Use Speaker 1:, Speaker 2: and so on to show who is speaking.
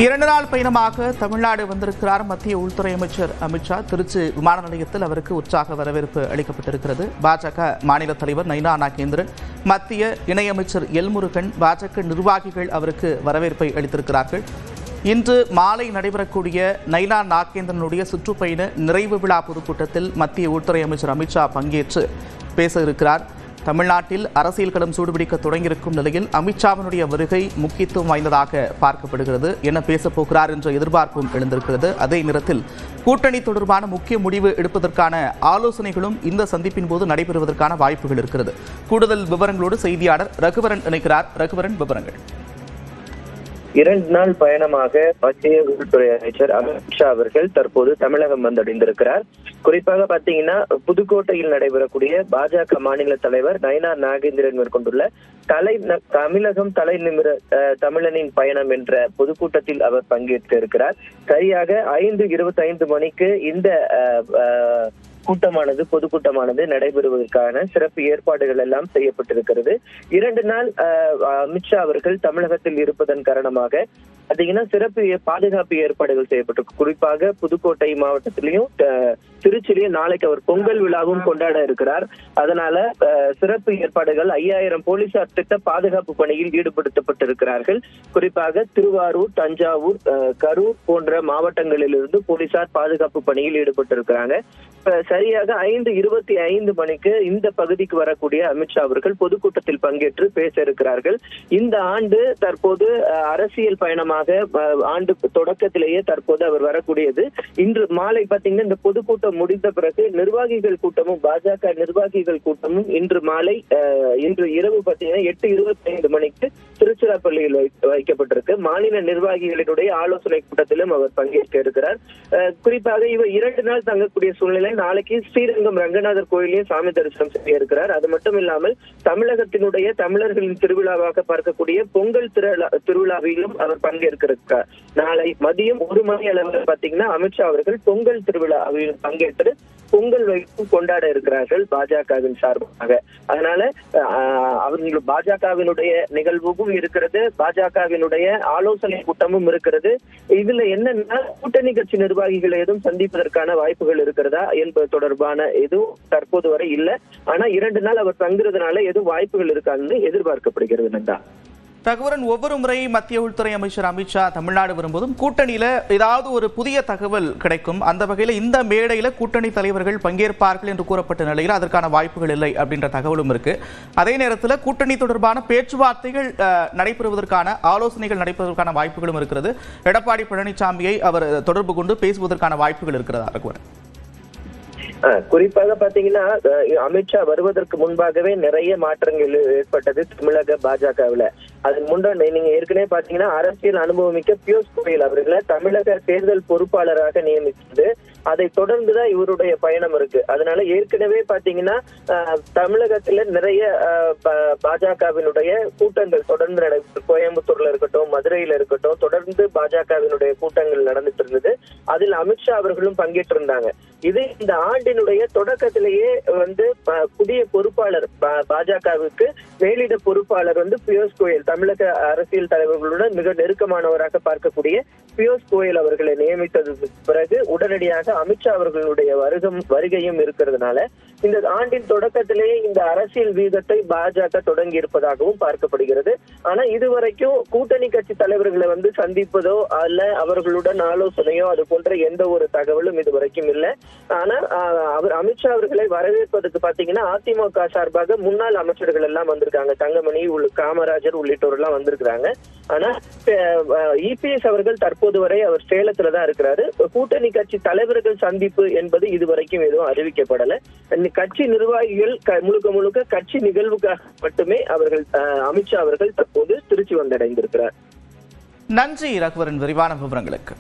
Speaker 1: 2 நாள் பயணமாக தமிழ்நாடு வந்திருக்கிறார் மத்திய உள்துறை அமைச்சர் அமித்ஷா. திருச்சி விமான நிலையத்தில் அவருக்கு உற்சாக வரவேற்பு அளிக்கப்பட்டிருக்கிறது. பாஜக மாநில தலைவர் நைனா நாகேந்திரன், மத்திய இணையமைச்சர் எல் முருகன், பாஜக நிர்வாகிகள் அவருக்கு வரவேற்பை அளித்திருக்கிறார்கள். இன்று மாலை நடைபெறக்கூடிய நைனா நாகேந்திரனுடைய சுற்றுப்பயண நிறைவு விழா பொதுக்கூட்டத்தில் மத்திய உள்துறை அமைச்சர் அமித்ஷா பங்கேற்று பேச இருக்கிறார். தமிழ்நாட்டில் அரசியல் களம் சூடுபிடிக்க தொடங்கியிருக்கும் நிலையில் அமித்ஷாவினுடைய வருகை முக்கியத்துவம் வாய்ந்ததாக பார்க்கப்படுகிறது. என்ன பேசப் போகிறார் என்ற எதிர்பார்ப்பும் எழுந்திருக்கிறது. அதே நேரத்தில் கூட்டணி தொடர்பான முக்கிய முடிவு எடுப்பதற்கான ஆலோசனைகளும் இந்த சந்திப்பின் போது நடைபெறுவதற்கான வாய்ப்புகள் இருக்கிறது. கூடுதல் விவரங்களோடு செய்தியாளர் ரகுவரன் இணைக்கிறார். ரகுவரன், விவரங்கள்.
Speaker 2: 2 நாள் பயணமாக மத்திய உள்துறை அமைச்சர் அமித்ஷா அவர்கள் தற்போது தமிழகம் வந்தடைந்திருக்கிறார். குறிப்பாக பாத்தீங்கன்னா, புதுக்கோட்டையில் நடைபெறக்கூடிய பாஜக மாநில தலைவர் நைனா நாகேந்திரன் மேற்கொண்டுள்ள தமிழகம் தலை நிமிர தமிழனின் பயணம் என்ற பொதுக்கூட்டத்தில் அவர் பங்கேற்க இருக்கிறார். சரியாக 5:25 மணிக்கு இந்த பொதுக்கூட்டமானது நடைபெறுவதற்கான சிறப்பு ஏற்பாடுகள் எல்லாம் செய்யப்பட்டிருக்கிறது. 2 நாள் அமித்ஷா அவர்கள் தமிழகத்தில் இருப்பதன் காரணமாக பாத்தீங்கன்னா சிறப்பு பாதுகாப்பு ஏற்பாடுகள் செய்யப்பட்டிருக்கு. குறிப்பாக புதுக்கோட்டை மாவட்டத்திலையும் திருச்சியிலையும் நாளைக்கு அவர் பொங்கல் விழாவும் கொண்டாட இருக்கிறார். அதனால சிறப்பு ஏற்பாடுகள் 5000 போலீசார் திட்ட பாதுகாப்பு பணியில் ஈடுபடுத்தப்பட்டிருக்கிறார்கள். குறிப்பாக திருவாரூர், தஞ்சாவூர், கரூர் போன்ற மாவட்டங்களிலிருந்து போலீசார் பாதுகாப்பு பணியில் ஈடுபட்டிருக்கிறாங்க. சரியாக 5:25 மணிக்கு இந்த பகுதிக்கு வரக்கூடிய அமித்ஷா அவர்கள் பொதுக்கூட்டத்தில் பங்கேற்று பேச இருக்கிறார்கள். இந்த ஆண்டு தற்போது அரசியல் பயணமாக ஆண்டு தொடக்கத்திலேயே தற்போது அவர் வரக்கூடியது. இன்று மாலை பாத்தீங்கன்னா இந்த பொதுக்கூட்டம் முடிந்த பிறகு நிர்வாகிகள் கூட்டமும் பாஜக நிர்வாகிகள் கூட்டமும் இன்று இரவு பாத்தீங்கன்னா 8:25 மணிக்கு திருச்சிராப்பள்ளியில் வைக்கப்பட்டிருக்கு. மாநில நிர்வாகிகளினுடைய ஆலோசனை கூட்டத்திலும் அவர் பங்கேற்க இருக்கிறார். குறிப்பாக இவர் 2 நாள் தங்கக்கூடிய சூழ்நிலை. நாளைக்கு ஸ்ரீரங்கம் ரங்கநாதர் கோயிலையும் சாமி தரிசனம் செய்ய இருக்கிறார். அது மட்டும் இல்லாமல் தமிழகத்தினுடைய தமிழர்களின் திருவிழாவாக பார்க்கக்கூடிய பொங்கல் திருவிழாவிலும் அவர் பங்கேற்கிறார். நாளை மதியம் 1 மணி அளவில் பாத்தீங்கன்னா அமித்ஷா அவர்கள் பொங்கல் திருவிழாவில் பங்கேற்று பொங்கல் வைத்து கொண்டாட இருக்கிறார்கள் பாஜகவின் சார்பாக. அதனால அவர்கள் பாஜகவினுடைய நிகழ்வும் இருக்கிறது, பாஜகவினுடைய ஆலோசனை கூட்டமும் இருக்கிறது. இதுல என்னன்னா கூட்டணி கட்சி நிர்வாகிகளை எதுவும் சந்திப்பதற்கான வாய்ப்புகள் இருக்கிறதா என்பது தொடர்பான எதுவும் தற்போது வரை இல்லை. ஆனா 2 நாள் அவர் தங்குறதுனால எதுவும் வாய்ப்புகள் இருக்காதுன்னு எதிர்பார்க்கப்படுகிறது. நந்தா,
Speaker 1: ரகுவரன், ஒவ்வொரு முறை மத்திய உள்துறை அமைச்சர் அமித்ஷா தமிழ்நாடு வரும்போதும் கூட்டணியில ஏதாவது ஒரு புதிய தகவல் கிடைக்கும். அந்த வகையில இந்த மேடையில கூட்டணி தலைவர்கள் பங்கேற்பார்கள் என்று கூறப்பட்ட நிலையில் அதற்கான வாய்ப்புகள் இல்லை அப்படின்ற தகவலும் இருக்கு. அதே நேரத்தில் கூட்டணி தொடர்பான பேச்சுவார்த்தைகள் நடைபெறுவதற்கான ஆலோசனைகள் நடைபெறுவதற்கான வாய்ப்புகளும் இருக்கிறது. எடப்பாடி பழனிசாமியை அவர் தொடர்பு கொண்டு பேசுவதற்கான வாய்ப்புகள் இருக்கிறதா ரகுவரன்?
Speaker 2: குறிப்பாக பாத்தீங்கன்னா அமித்ஷா வருவதற்கு முன்பாகவே நிறைய மாற்றங்கள் ஏற்பட்டது தமிழக பாஜகவில். அதன் முன்னாடி நீங்க ஏற்கனவே பாத்தீங்கன்னா அரசியல் அனுபவமிக்க பியூஷ் கோயல் அவர்களை தமிழக தேர்தல் பொறுப்பாளராக நியமித்தது. அதை தொடர்ந்துதான் இவருடைய பயணம் இருக்கு. அதனால ஏற்கனவே பாத்தீங்கன்னா தமிழகத்துல நிறைய பாஜகவினுடைய கூட்டங்கள் தொடர்ந்து நடைபெற்று, கோயம்புத்தூர்ல இருக்கட்டும், மதுரையில இருக்கட்டும், தொடர்ந்து பாஜகவினுடைய கூட்டங்கள் நடந்துட்டு இருந்தது. அதில் அமித்ஷா அவர்களும் பங்கேற்றிருந்தாங்க. இது இந்த ஆண்டினுடைய தொடக்கத்திலேயே புதிய பொறுப்பாளர் பாஜகவுக்கு மேலிட பொறுப்பாளர் பியூஷ் கோயல், தமிழக அரசியல் தலைவர்களுடன் மிக நெருக்கமானவராக பார்க்கக்கூடிய பியூஷ் கோயல் அவர்களை நியமித்ததுக்கு பிறகு உடனடியாக அமித்ஷா அவர்களுடைய வருகையும் இருக்கிறதுனால இந்த ஆண்டின் தொடக்கத்திலேயே இந்த அரசியல் வீதத்தை பாஜக தொடங்கி இருப்பதாகவும் பார்க்கப்படுகிறது. ஆனா இதுவரைக்கும் கூட்டணி கட்சி தலைவர்களை சந்திப்பதோ அல்ல அவர்களுடன் ஆலோசனையோ அது போன்ற எந்த ஒரு தகவலும் இதுவரைக்கும் இல்லை. ஆனா அவர் அமித்ஷா அவர்களை வரவேற்பதற்கு பாத்தீங்கன்னா அதிமுக சார்பாக முன்னாள் அமைச்சர்கள் எல்லாம் வந்திருக்காங்க. தங்கமணி, காமராஜர் உள்ளிட்டோர் எல்லாம் வந்திருக்கிறாங்க. ஆனா இபிஎஸ் அவர்கள் தற்போது வரை அவர் சேலத்துலதான் இருக்கிறாரு. கூட்டணி கட்சி தலைவர்கள் சந்திப்பு என்பது இதுவரைக்கும் எதுவும் அறிவிக்கப்படல. கட்சி நிர்வாகிகள் முழுக்க கட்சி நிகழ்வுக்காக மட்டுமே அமித்ஷா அவர்கள் தற்போது திருச்சி வந்தடைந்திருக்கிறார்.
Speaker 1: நன்றி ரகுவரன், விரிவான விவரங்களுக்கு.